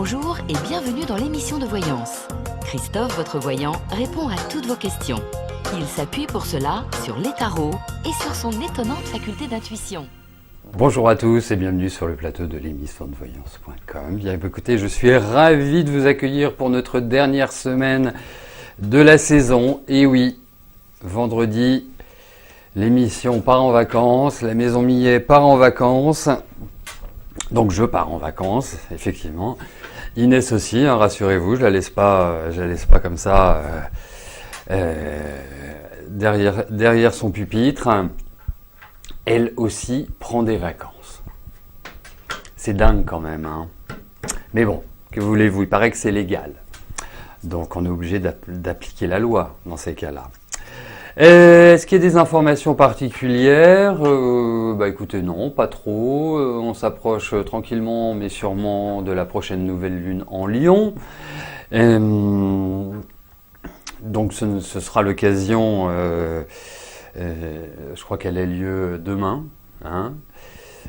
Bonjour et bienvenue dans l'émission de voyance. Christophe, votre voyant, répond à toutes vos questions. Il s'appuie pour cela sur les tarots et sur son étonnante faculté d'intuition. Bonjour à tous et bienvenue sur le plateau de l'émission de voyance.com. Bien écoutez, je suis ravi de vous accueillir pour notre dernière semaine de la saison. Et oui, vendredi, l'émission part en vacances, la Maison Millet part en vacances. Donc je pars en vacances, effectivement. Inès aussi, hein, rassurez-vous, je la laisse pas comme ça derrière son pupitre. Elle aussi prend des vacances. C'est dingue quand même, hein. Mais bon, que voulez-vous, il paraît que c'est légal. Donc on est obligé d'appliquer la loi dans ces cas-là. Est-ce qu'il y a des informations particulières? Écoutez, non, pas trop. On s'approche tranquillement, mais sûrement de la prochaine nouvelle lune en Lion. Donc ce sera l'occasion, je crois qu'elle a lieu demain. Hein.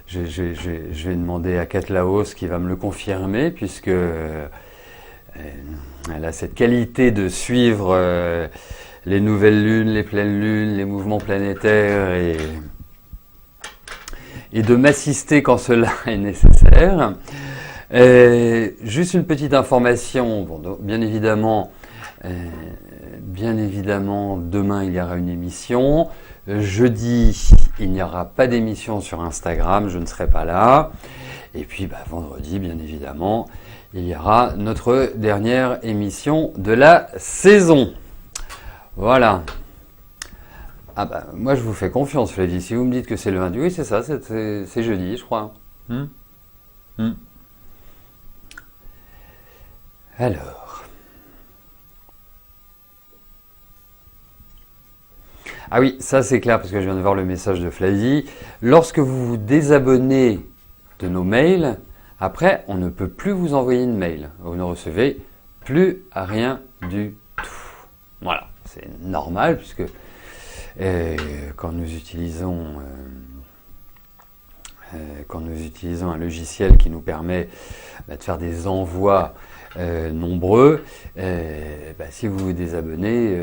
Je vais demander à Kat Laos qui va me le confirmer, puisque elle a cette qualité de suivre les nouvelles lunes, les pleines lunes, les mouvements planétaires et de m'assister quand cela est nécessaire. Juste une petite information, bon, donc, bien évidemment, demain il y aura une émission. Jeudi, il n'y aura pas d'émission sur Instagram, je ne serai pas là. Et puis vendredi, bien évidemment, il y aura notre dernière émission de la saison. Voilà. Moi je vous fais confiance, Flavie. Si vous me dites que c'est le 28, oui c'est ça, c'est jeudi, je crois. Alors. Ah oui, ça c'est clair parce que je viens de voir le message de Flavie. Lorsque vous vous désabonnez de nos mails, après on ne peut plus vous envoyer de mail. Vous ne recevez plus rien du tout. Voilà. C'est normal puisque quand nous utilisons un logiciel qui nous permet de faire des envois nombreux, si vous vous désabonnez,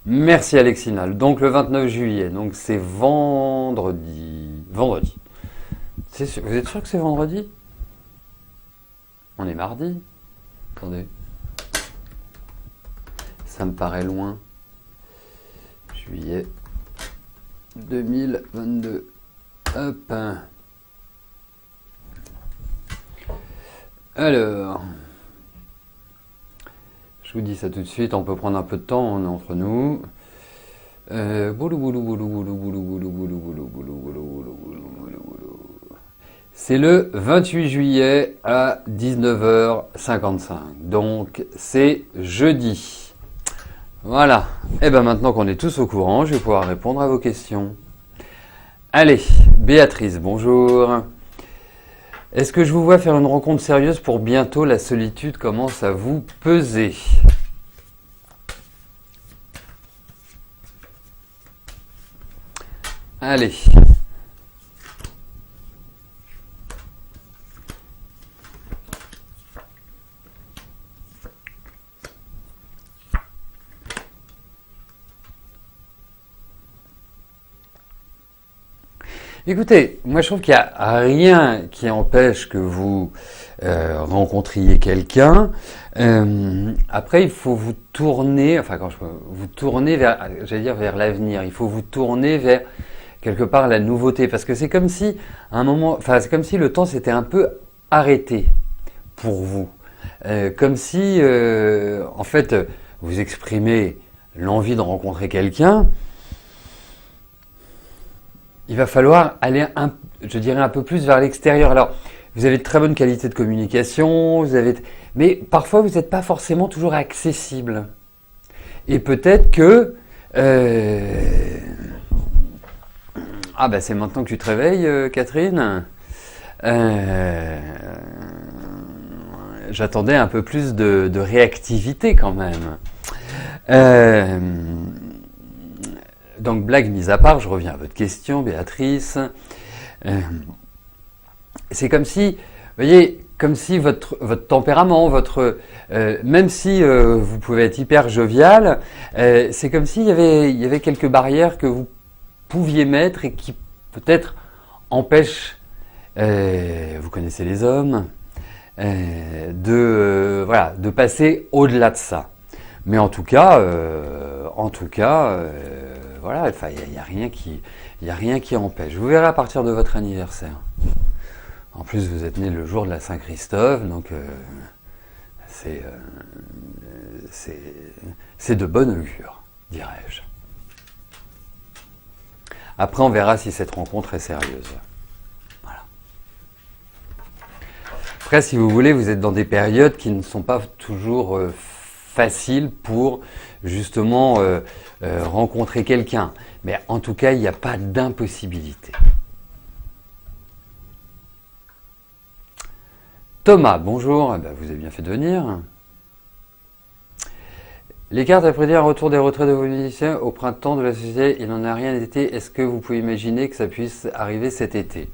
merci Alexinal. Donc le 29 juillet, donc c'est vendredi. Vendredi. Vous êtes sûr que c'est vendredi? On est mardi. Attendez, ça me paraît loin. Juillet 2022. Hop. Alors, je vous dis ça tout de suite. On peut prendre un peu de temps, on est entre nous. C'est le 28 juillet à 19h55, donc c'est jeudi. Voilà, et maintenant qu'on est tous au courant, je vais pouvoir répondre à vos questions. Allez, Béatrice, bonjour. Est-ce que je vous vois faire une rencontre sérieuse pour bientôt? La solitude commence à vous peser. Allez. Écoutez, moi je trouve qu'il n'y a rien qui empêche que vous rencontriez quelqu'un. Après, il faut vous tourner, vous tourner vers l'avenir. Il faut vous tourner vers quelque part la nouveauté, parce que c'est comme si c'est comme si le temps s'était un peu arrêté pour vous, comme si en fait vous exprimez l'envie de rencontrer quelqu'un. Il va falloir aller, un peu plus vers l'extérieur. Alors, vous avez de très bonnes qualités de communication, mais parfois vous n'êtes pas forcément toujours accessible. Et peut-être que c'est maintenant que tu te réveilles, Catherine. J'attendais un peu plus de réactivité quand même. Donc, blague mise à part, je reviens à votre question, Béatrice. c'est comme si, vous voyez, comme si votre tempérament, même si vous pouvez être hyper jovial, c'est comme s'il y avait quelques barrières que vous pouviez mettre et qui peut-être empêchent, vous connaissez les hommes, de passer au-delà de ça. Mais en tout cas, voilà, enfin, il n'y a rien qui empêche. Vous verrez à partir de votre anniversaire. En plus, vous êtes né le jour de la Saint-Christophe, donc c'est de bonne augure, dirais-je. Après, on verra si cette rencontre est sérieuse. Voilà. Après, si vous voulez, vous êtes dans des périodes qui ne sont pas toujours faciles pour justement rencontrer quelqu'un. Mais en tout cas, il n'y a pas d'impossibilité. Thomas, bonjour. Eh ben, vous avez bien fait de venir. Les cartes a prédit un retour des retraits de vos musiciens au printemps de la société. Il n'en a rien été. Est-ce que vous pouvez imaginer que ça puisse arriver cet été?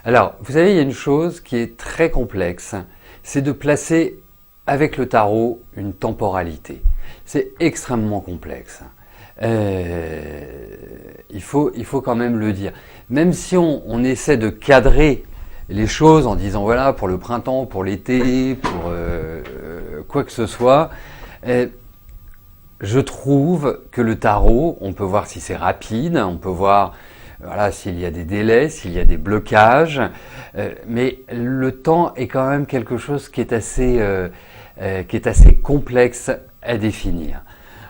Alors, vous savez, il y a une chose qui est très complexe. C'est de placer avec le tarot une temporalité. C'est extrêmement complexe. Il faut quand même le dire. Même si on essaie de cadrer les choses en disant voilà, pour le printemps, pour l'été, pour quoi que ce soit, je trouve que le tarot, on peut voir si c'est rapide, on peut voir voilà, s'il y a des délais, s'il y a des blocages, mais le temps est quand même quelque chose qui est assez complexe à définir.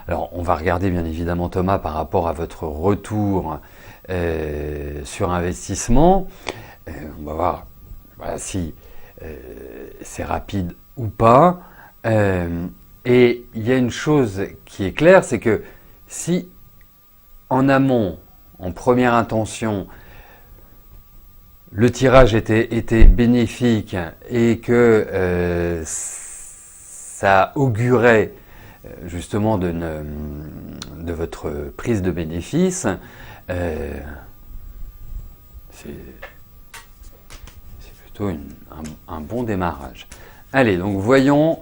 Alors, on va regarder bien évidemment Thomas par rapport à votre retour sur investissement. On va voir voilà, si c'est rapide ou pas. Et il y a une chose qui est claire, c'est que si en amont, en première intention, le tirage était bénéfique et que ça augurait justement de votre prise de bénéfice, c'est plutôt un bon démarrage. Allez, donc voyons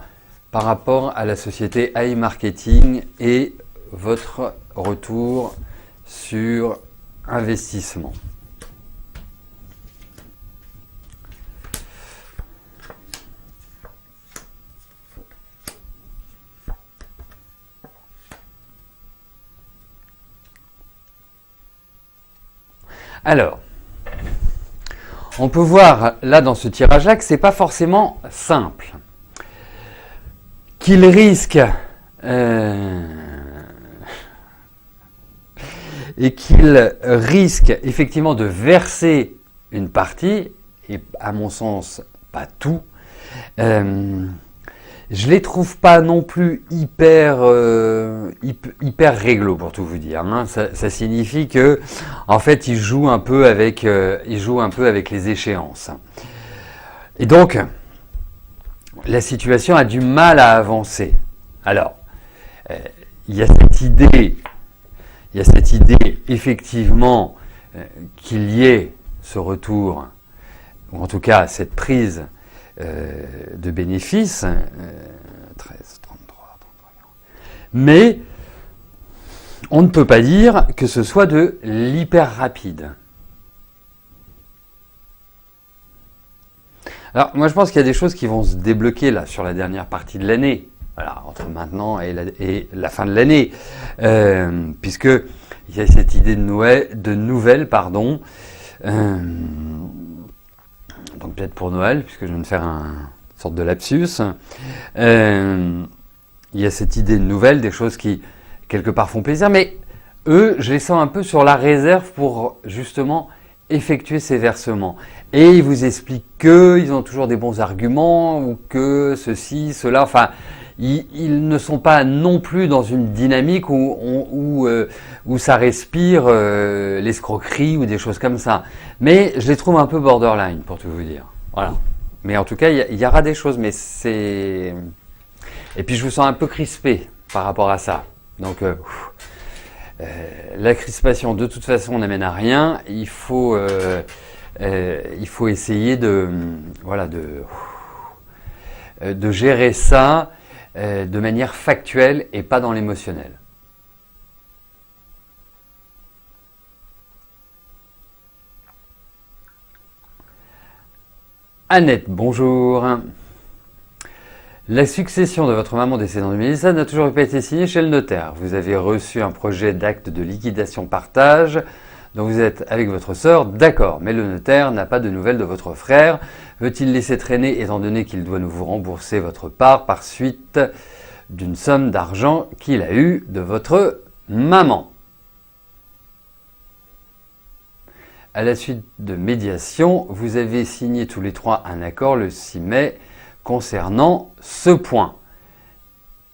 par rapport à la société AI Marketing et votre retour sur investissement. Alors, on peut voir là dans ce tirage-là que c'est pas forcément simple. Qu'il risque et qu'il risque effectivement de verser une partie, et à mon sens pas tout, je les trouve pas non plus hyper réglo pour tout vous dire. Hein. Ça signifie que en fait il joue un peu avec les échéances. Et donc la situation a du mal à avancer. Alors il y a cette idée effectivement qu'il y ait ce retour, ou en tout cas cette prise de bénéfices, 13, 33, 33, mais on ne peut pas dire que ce soit de l'hyper rapide. Alors moi je pense qu'il y a des choses qui vont se débloquer là sur la dernière partie de l'année, voilà, entre maintenant et la fin de l'année, puisque il y a cette idée de nouvelle, donc peut-être pour Noël, puisque je viens de faire une sorte de lapsus, il y a cette idée de nouvelle, des choses qui quelque part font plaisir, mais eux, je les sens un peu sur la réserve pour justement effectuer ces versements. Et ils vous expliquent qu'ils ont toujours des bons arguments, ou que ceci, cela, enfin, ils ne sont pas non plus dans une dynamique où ça respire l'escroquerie ou des choses comme ça. Mais je les trouve un peu borderline, pour tout vous dire. Voilà. Mais en tout cas, il y aura des choses, mais c'est... Et puis je vous sens un peu crispé par rapport à ça. Donc, la crispation, de toute façon, n'amène à rien. Il faut il faut essayer voilà, de gérer ça de manière factuelle et pas dans l'émotionnel. Annette, bonjour. La succession de votre maman décédée en 2017 n'a toujours pas été signée chez le notaire. Vous avez reçu un projet d'acte de liquidation partage dont vous êtes avec votre sœur, d'accord, mais le notaire n'a pas de nouvelles de votre frère. Veut-il laisser traîner étant donné qu'il doit nous vous rembourser votre part par suite d'une somme d'argent qu'il a eue de votre maman? À la suite de médiation, vous avez signé tous les trois un accord le 6 mai concernant ce point.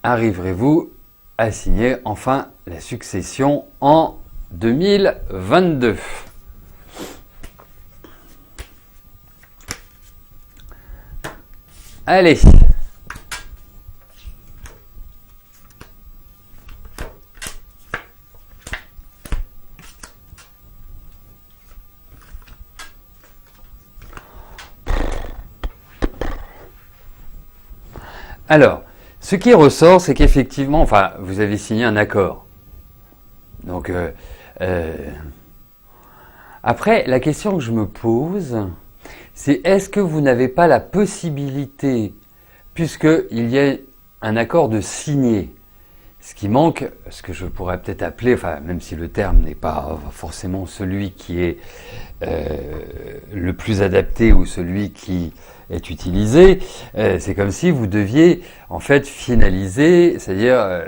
Arriverez-vous à signer enfin la succession en 2022? Allez. Alors, ce qui ressort, c'est qu'effectivement, enfin, vous avez signé un accord. Donc, après, la question que je me pose, c'est est-ce que vous n'avez pas la possibilité, puisqu'il y a un accord de signer, ce qui manque, ce que je pourrais peut-être appeler, enfin, même si le terme n'est pas forcément celui qui est le plus adapté ou celui qui est utilisé, c'est comme si vous deviez en fait finaliser, c'est-à-dire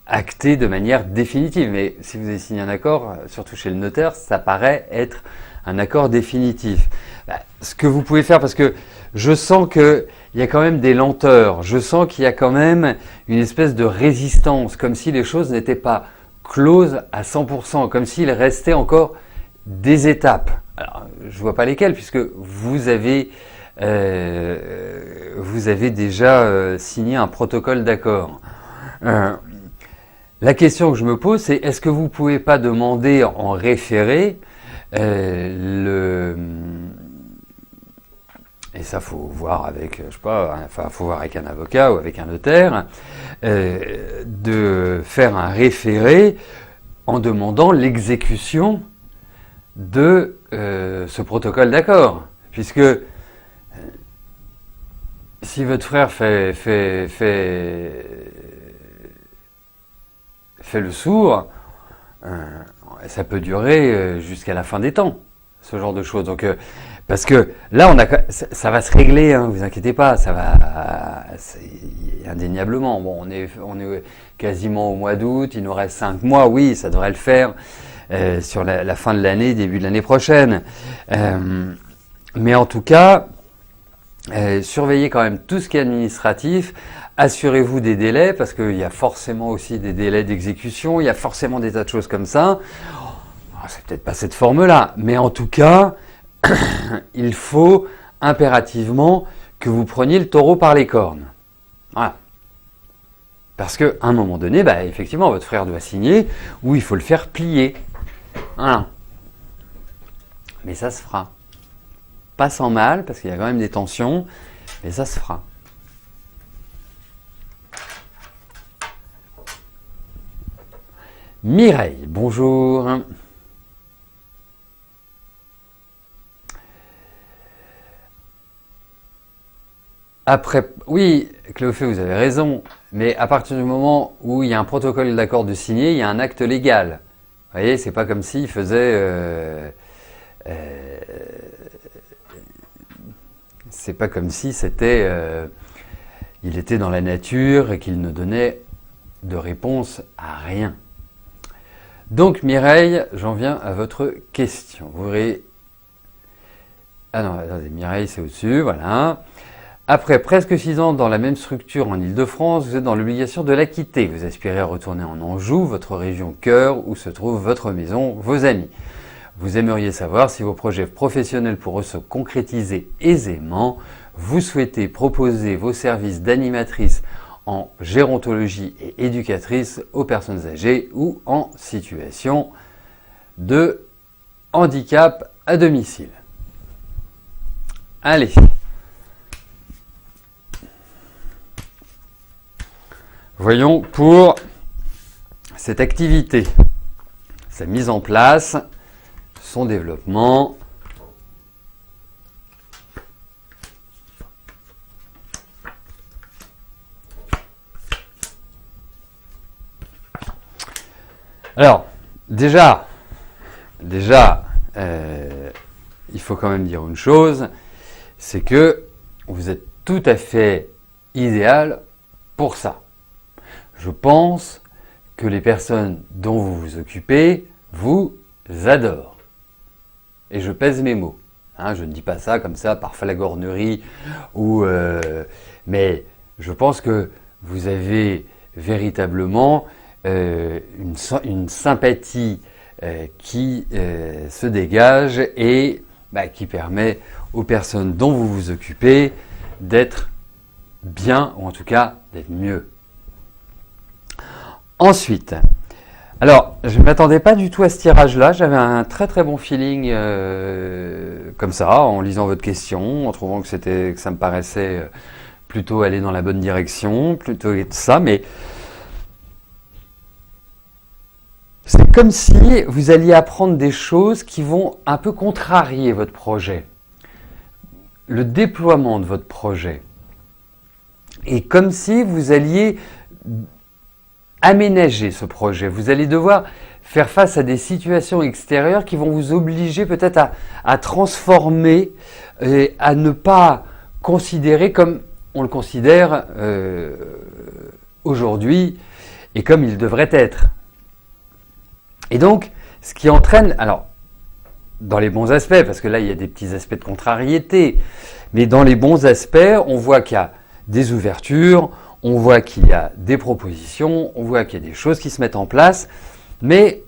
acter de manière définitive. Mais si vous avez signé un accord, surtout chez le notaire, ça paraît être un accord définitif. Ce que vous pouvez faire, parce que je sens qu'il y a quand même des lenteurs, je sens qu'il y a quand même une espèce de résistance, comme si les choses n'étaient pas closes à 100%, comme s'il restait encore des étapes. Alors, je ne vois pas lesquelles, puisque vous avez déjà signé un protocole d'accord. La question que je me pose, c'est est-ce que vous ne pouvez pas demander en référé et ça faut voir avec, je sais pas, enfin faut voir avec un avocat ou avec un notaire, de faire un référé en demandant l'exécution de ce protocole d'accord, puisque si votre frère fait le sourd, ça peut durer jusqu'à la fin des temps, ce genre de choses. Donc, parce que là, ça va se régler, hein, vous inquiétez pas, ça va, indéniablement. Bon, on est quasiment au mois d'août, il nous reste 5 mois, oui, ça devrait le faire sur la fin de l'année, début de l'année prochaine. Mais en tout cas, surveillez quand même tout ce qui est administratif. Assurez-vous des délais, parce qu'il y a forcément aussi des délais d'exécution, il y a forcément des tas de choses comme ça. C'est peut-être pas cette forme-là, mais en tout cas, il faut impérativement que vous preniez le taureau par les cornes. Voilà. Parce qu'à un moment donné, effectivement, votre frère doit signer, ou il faut le faire plier. Voilà. Mais ça se fera. Pas sans mal, parce qu'il y a quand même des tensions, mais ça se fera. Mireille, bonjour. Après, oui, Cléophée, vous avez raison, mais à partir du moment où il y a un protocole d'accord de signer, il y a un acte légal. Vous voyez, c'est pas comme s'il faisait... c'est pas comme si c'était... il était dans la nature et qu'il ne donnait de réponse à rien. Donc Mireille, j'en viens à votre question. Vous verrez... Ah non, attendez, Mireille, c'est au-dessus, voilà. Après presque 6 ans dans la même structure en Île-de-France, vous êtes dans l'obligation de la quitter. Vous aspirez à retourner en Anjou, votre région cœur, où se trouve votre maison, vos amis. Vous aimeriez savoir si vos projets professionnels pourraient se concrétiser aisément. Vous souhaitez proposer vos services d'animatrice en gérontologie et éducatrice aux personnes âgées ou en situation de handicap à domicile. Allez. Voyons pour cette activité, sa mise en place, son développement. Alors, déjà, il faut quand même dire une chose, c'est que vous êtes tout à fait idéal pour ça. Je pense que les personnes dont vous vous occupez vous adorent. Et je pèse mes mots. Hein, je ne dis pas ça comme ça par flagornerie, mais je pense que vous avez véritablement une sympathie qui se dégage et qui permet aux personnes dont vous vous occupez d'être bien, ou en tout cas d'être mieux. Ensuite, alors je ne m'attendais pas du tout à ce tirage-là, j'avais un très très bon feeling comme ça, en lisant votre question, en trouvant que ça me paraissait plutôt aller dans la bonne direction, plutôt ça, mais c'est comme si vous alliez apprendre des choses qui vont un peu contrarier votre projet, le déploiement de votre projet. Et comme si vous alliez aménager ce projet. Vous allez devoir faire face à des situations extérieures qui vont vous obliger peut-être à transformer et à ne pas considérer comme on le considère aujourd'hui et comme il devrait être. Et donc, ce qui entraîne, alors, dans les bons aspects, parce que là, il y a des petits aspects de contrariété, mais dans les bons aspects, on voit qu'il y a des ouvertures, on voit qu'il y a des propositions, on voit qu'il y a des choses qui se mettent en place, mais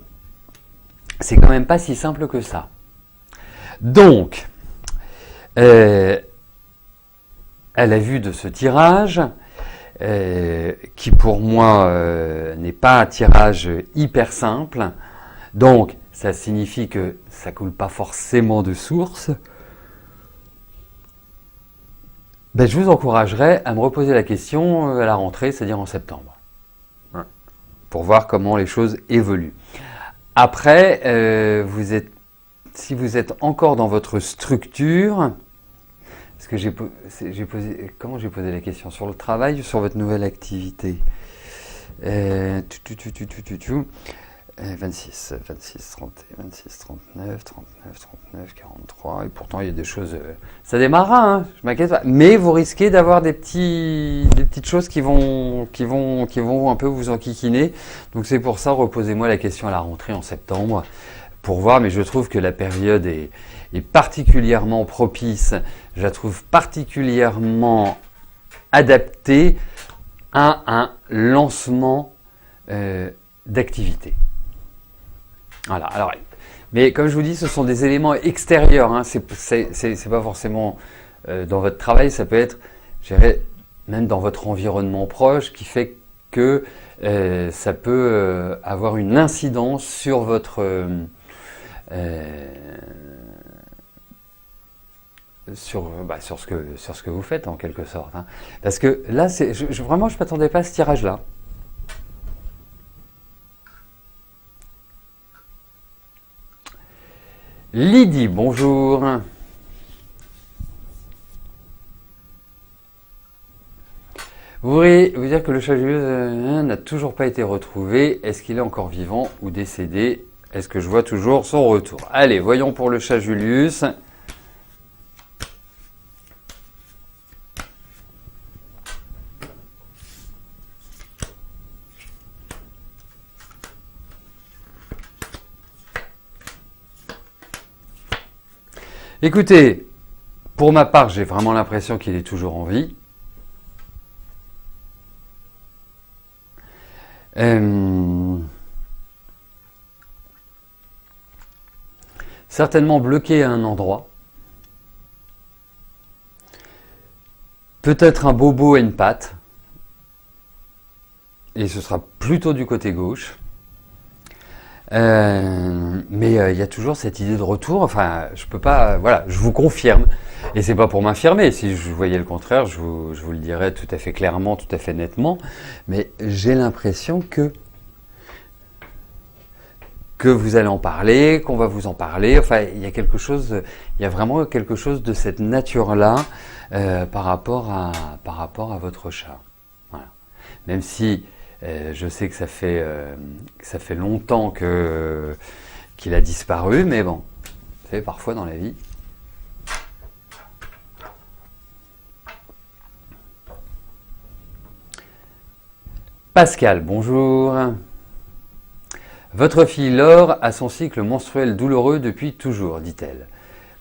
c'est quand même pas si simple que ça. Donc, à la vue de ce tirage, qui pour moi n'est pas un tirage hyper simple, donc ça signifie que ça coule pas forcément de source, je vous encouragerais à me reposer la question à la rentrée, c'est-à-dire en septembre, pour voir comment les choses évoluent. Après, si vous êtes encore dans votre structure, parce que comment j'ai posé la question, sur le travail ou sur votre nouvelle activité 26, 39, 43, et pourtant il y a des choses, ça démarrera, hein, je m'inquiète pas, mais vous risquez d'avoir des petites choses qui vont un peu vous enquiquiner, donc c'est pour ça, reposez-moi la question à la rentrée en septembre, pour voir, mais je trouve que la période est particulièrement propice, je la trouve particulièrement adaptée à un lancement d'activité. Voilà. Alors, mais comme je vous dis, ce sont des éléments extérieurs. Hein. C'est pas forcément dans votre travail. Ça peut être, je dirais, même dans votre environnement proche, qui fait que ça peut avoir une incidence sur votre sur ce que vous faites en quelque sorte. Hein. Parce que là, vraiment, je m'attendais pas à ce tirage-là. Lydie, bonjour. Vous voudriez vous dire que le chat Julius n'a toujours pas été retrouvé. Est-ce qu'il est encore vivant ou décédé? Est-ce que je vois toujours son retour? Allez, voyons pour le chat Julius. Écoutez, pour ma part, j'ai vraiment l'impression qu'il est toujours en vie. Certainement bloqué à un endroit. Peut-être un bobo à une patte. Et ce sera plutôt du côté gauche. Mais il y a toujours cette idée de retour. Enfin, je peux pas. Voilà, je vous confirme. Et c'est pas pour m'affirmer. Si je voyais le contraire, je vous le dirais tout à fait clairement, tout à fait nettement. Mais j'ai l'impression que vous allez en parler, qu'on va vous en parler. Enfin, il y a vraiment quelque chose de cette nature-là par rapport à votre chat. Voilà. Même si je sais que ça fait longtemps qu'il a disparu, mais bon, vous savez, parfois dans la vie. Pascal, bonjour. Votre fille Laure a son cycle menstruel douloureux depuis toujours, dit-elle.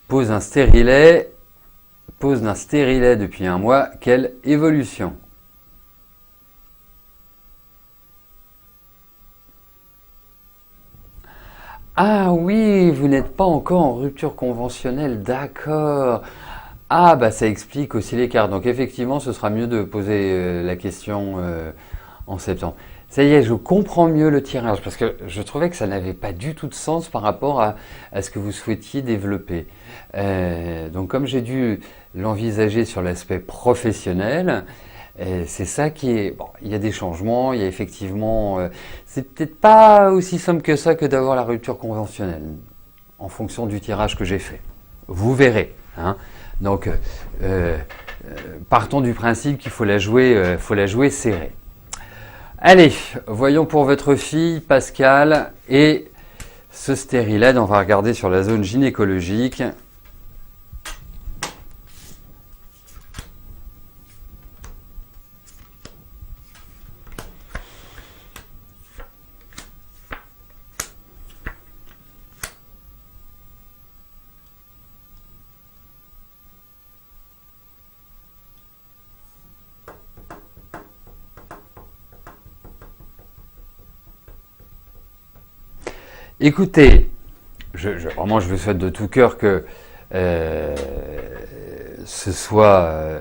Pose d'un stérilet depuis un mois. Quelle évolution? Ah oui, vous n'êtes pas encore en rupture conventionnelle, d'accord. Ah bah ça explique aussi l'écart. Donc effectivement, ce sera mieux de poser la question en septembre. Ça y est, je comprends mieux le tirage parce que je trouvais que ça n'avait pas du tout de sens par rapport à ce que vous souhaitiez développer. Donc comme j'ai dû l'envisager sur l'aspect professionnel, c'est ça qui est... Bon, il y a des changements, il y a effectivement... c'est peut-être pas aussi simple que ça que d'avoir la rupture conventionnelle en fonction du tirage que j'ai fait. Vous verrez. Hein. Donc, partons du principe qu'il faut la jouer serrée. Allez, voyons pour votre fille, Pascal, et ce stérilet, on va regarder sur la zone gynécologique. Écoutez, vraiment je vous souhaite de tout cœur que ce soit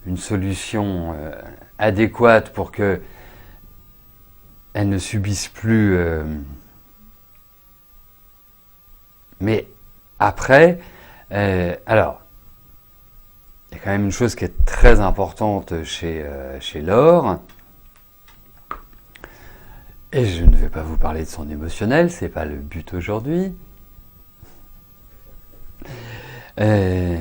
une solution adéquate pour que elle ne subisse plus. Mais après, alors, il y a quand même une chose qui est très importante chez Laure. Et je ne vais pas vous parler de son émotionnel, c'est pas le but aujourd'hui. Ça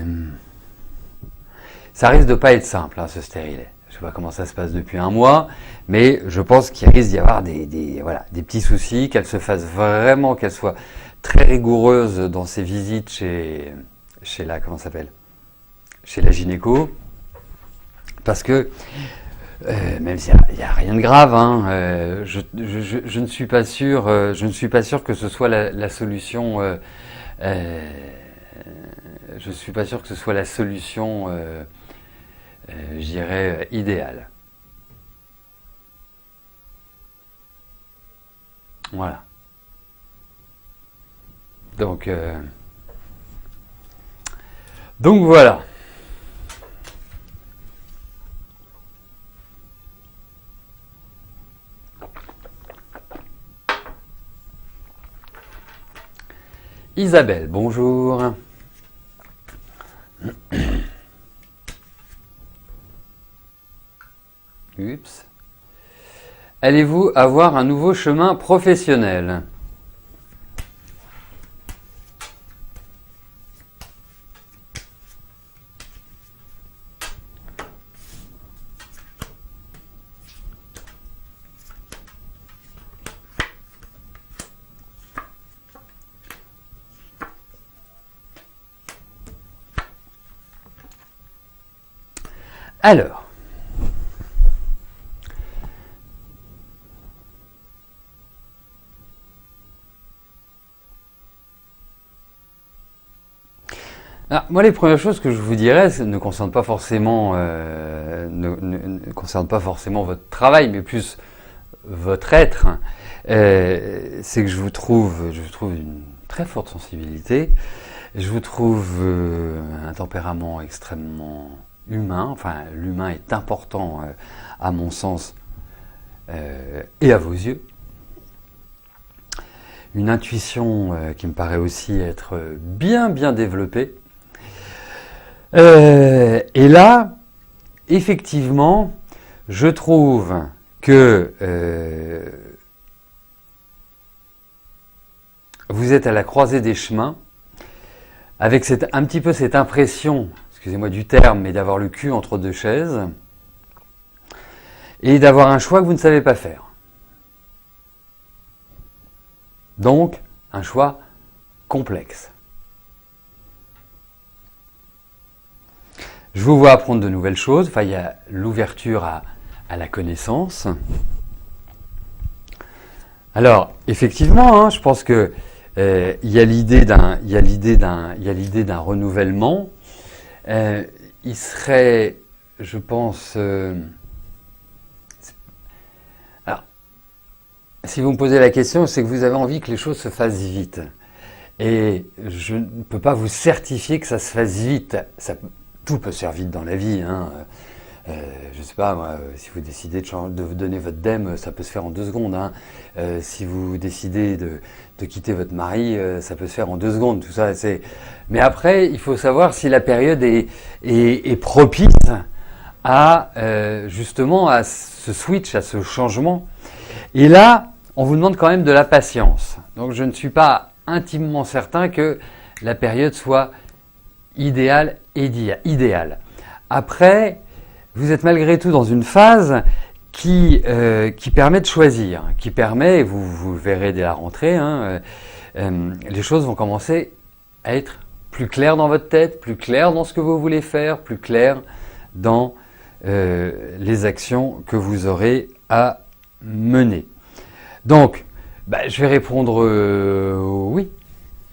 risque de pas être simple, hein, ce stérilet. Je sais pas comment ça se passe depuis un mois, mais je pense qu'il risque d'y avoir des petits soucis, qu'elle se fasse vraiment, qu'elle soit très rigoureuse dans ses visites chez la, comment ça s'appelle, chez la gynéco, parce que même s'il n'y a rien de grave, hein, je ne suis pas sûr, que ce soit la solution. Je suis pas sûr que ce soit la solution, je dirais, idéale. Voilà. Donc voilà. Isabelle, bonjour. Oups. Allez-vous avoir un nouveau chemin professionnel? Alors, moi les premières choses que je vous dirais ne concernent pas forcément ne concernent pas forcément votre travail, mais plus votre être. C'est que je vous trouve une très forte sensibilité. Je vous trouve un tempérament extrêmement humain. Enfin, l'humain est important à mon sens et à vos yeux. une intuition qui me paraît aussi être bien développée. Et là, effectivement, je trouve que vous êtes à la croisée des chemins, avec un petit peu cette impression, excusez-moi du terme, mais d'avoir le cul entre deux chaises, et d'avoir un choix que vous ne savez pas faire. Donc, un choix complexe. Je vous vois apprendre de nouvelles choses, enfin il y a l'ouverture à la connaissance. Alors, effectivement, hein, je pense que il y a l'idée d'un renouvellement. Il serait, je pense, alors, si vous me posez la question, c'est que vous avez envie que les choses se fassent vite. Et je ne peux pas vous certifier que ça se fasse vite. Tout peut se faire vite dans la vie, hein. Je ne sais pas, moi, si vous décidez de vous donner votre DEM, ça peut se faire en 2 secondes. Hein. Si vous décidez de quitter votre mari, ça peut se faire en 2 secondes. Tout ça, c'est. Mais après, il faut savoir si la période est propice à justement à ce switch, à ce changement. Et là, on vous demande quand même de la patience. Donc, je ne suis pas intimement certain que la période soit idéale. Après, vous êtes malgré tout dans une phase qui permet de choisir, qui permet, vous le verrez dès la rentrée, hein, les choses vont commencer à être plus claires dans votre tête, plus claires dans ce que vous voulez faire, plus claires dans les actions que vous aurez à mener. Donc, je vais répondre oui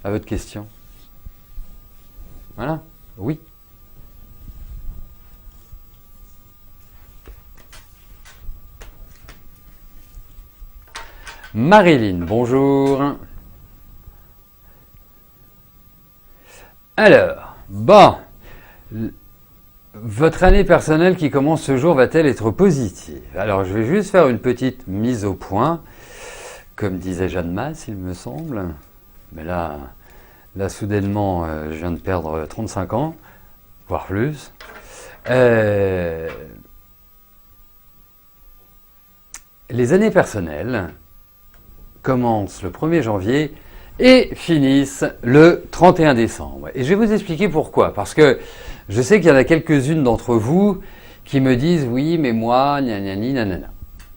à votre question. Voilà, oui. Marilyn, bonjour. Alors, votre année personnelle qui commence ce jour va-t-elle être positive? Alors, je vais juste faire une petite mise au point, comme disait Jeanne Masse, il me semble. Mais là soudainement, je viens de perdre 35 ans, voire plus. Les années personnelles commencent le 1er janvier et finissent le 31 décembre. Et je vais vous expliquer pourquoi. Parce que je sais qu'il y en a quelques-unes d'entre vous qui me disent « Oui, mais moi, gna gna gna nanana ».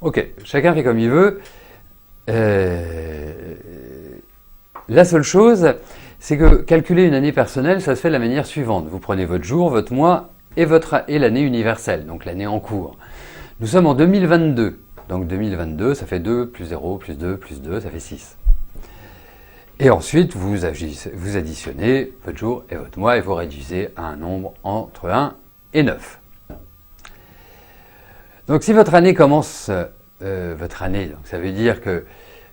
Ok, chacun fait comme il veut. La seule chose, c'est que calculer une année personnelle, ça se fait de la manière suivante. Vous prenez votre jour, votre mois et l'année universelle, donc l'année en cours. Nous sommes en 2022. Donc 2022, ça fait 2, plus 0, plus 2, plus 2, ça fait 6. Et ensuite, vous additionnez votre jour et votre mois et vous réduisez à un nombre entre 1 et 9. Donc si votre année commence, donc ça veut dire que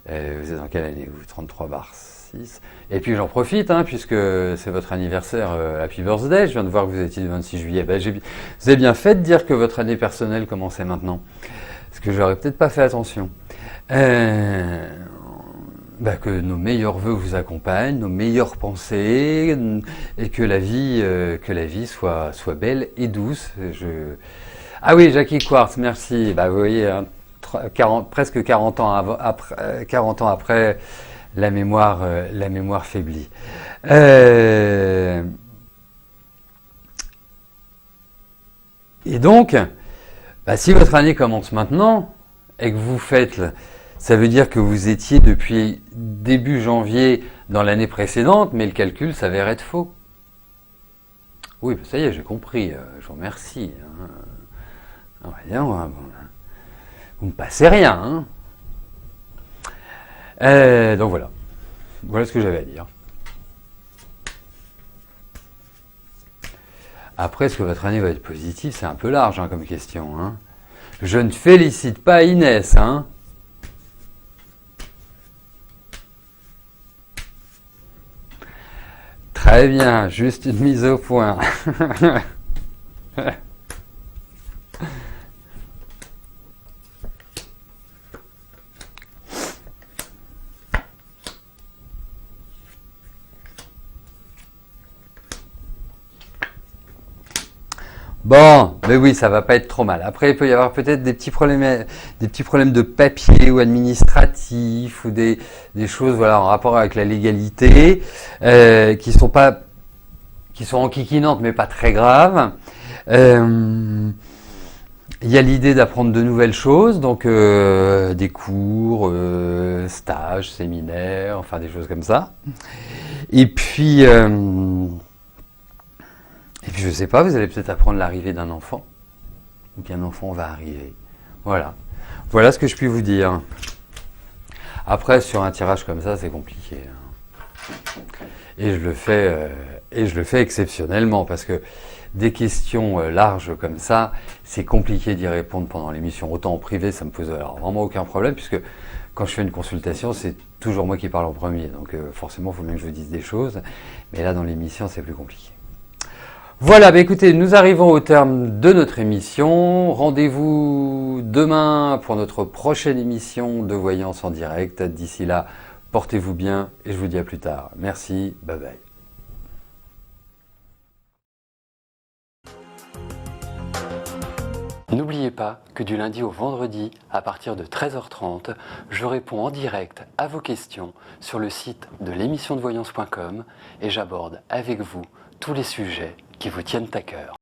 vous êtes dans quelle année? Vous 33/6. Et puis j'en profite, hein, puisque c'est votre anniversaire, Happy Birthday, je viens de voir que vous étiez le 26 juillet. Vous avez bien fait de dire que votre année personnelle commençait maintenant. Parce que j'aurais peut-être pas fait attention. Que nos meilleurs vœux vous accompagnent, nos meilleures pensées, et que la vie soit belle et douce. Ah oui, Jackie Quartz, merci. Vous voyez, hein, presque 40 ans après, la mémoire faiblit. Et donc, si votre année commence maintenant et que vous faites, ça veut dire que vous étiez depuis début janvier dans l'année précédente, mais le calcul s'avère être faux. Oui, ça y est, j'ai compris, je vous remercie. Hein. Vous ne passez rien. Hein. Donc voilà ce que j'avais à dire. Après, est-ce que votre année va être positive? C'est un peu large comme question. Hein. Je ne félicite pas Inès. Hein. Très bien, juste une mise au point. Bon, mais oui, ça va pas être trop mal. Après, il peut y avoir peut-être des petits problèmes de papier ou administratifs ou des choses, voilà, en rapport avec la légalité, qui sont enquiquinantes, mais pas très graves. Il y a l'idée d'apprendre de nouvelles choses, donc des cours, stages, séminaires, enfin des choses comme ça. Et puis, je sais pas, vous allez peut-être apprendre l'arrivée d'un enfant, ou qu'un enfant va arriver. Voilà. Voilà ce que je puis vous dire. Après, sur un tirage comme ça, c'est compliqué. Et je le fais exceptionnellement, parce que des questions larges comme ça, c'est compliqué d'y répondre pendant l'émission. Autant en privé, ça me pose alors vraiment aucun problème, puisque quand je fais une consultation, c'est toujours moi qui parle en premier. Donc forcément, il faut bien que je vous dise des choses. Mais là, dans l'émission, c'est plus compliqué. Voilà, bah écoutez, nous arrivons au terme de notre émission. Rendez-vous demain pour notre prochaine émission de Voyance en direct. D'ici là, portez-vous bien et je vous dis à plus tard. Merci, bye bye. N'oubliez pas que du lundi au vendredi, à partir de 13h30, je réponds en direct à vos questions sur le site de l'émissiondevoyance.com et j'aborde avec vous tous les sujets qui vous tiennent à cœur.